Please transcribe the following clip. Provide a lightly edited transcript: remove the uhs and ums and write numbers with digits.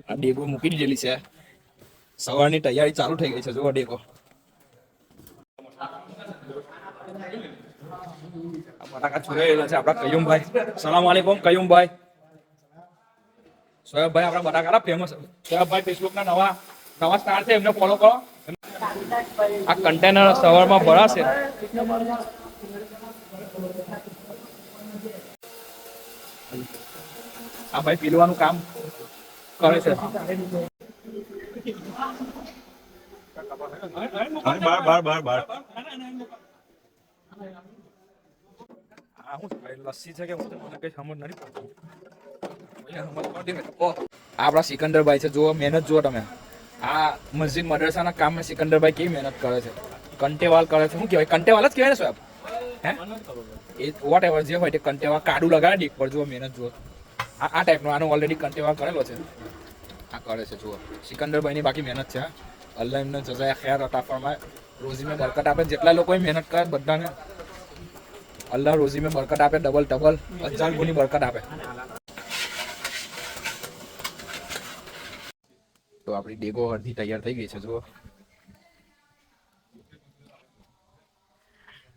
આ ડેગો મૂકી દીધેલી છે. સવારની તૈયારી ચાલુ થઈ ગઈ છે. જુઓ ડેગો. બટાકા છુરેલા છે આપડા કયુમભાઈ. સલામ વાલેકુમ કયુમભાઈ. સોયબભાઈ આપણા બટાકા ફેમસ. સોયબભાઈ ફેસબુક ના નવા સ્ટાર છે, એમને ફોલો કરો. આ કન્ટેનર સવારમાં ભરાશે. આ ભાઈ પીલવાનું કામ કરે છે. લસ્સી છે કે મને કઈ સમજ નથી પડતી. આપડા સિકંદરભાઈ છે. જુઓ મહેનત જુઓ તમે. આ મસ્જિદ મદરસાના કામમાં સિકંદરભાઈ કેવી મહેનત કરે છે. કંટેવાલ કરે છે. શું કહેવાય? કંટેવાલ જ કહેવાય ને સાહેબ? હે એ વોટ એવર જે હોય તે કંટેવાલ કાડું લગાડે ડીક પર. જુઓ મહેનત જુઓ. આ ટાઈપનો આનો ઓલરેડી કંટેવાલ કરેલો છે. આ કરે છે. જુઓ સિકંદરભાઈની બાકી મહેનત છે. અલ્લાહ એમને જઝાય ખૈર અતા ફરમાય. રોજીમાં બરકત આપે. જેટલા લોકોએ મહેનત કરે બધાને અલ્લાહ રોજીમાં બરકત આપે. ડબલ 1000 ગુણી બરકત આપે. તો આપણી ડેગો અડધી તૈયાર થઈ ગઈ છે. જુઓ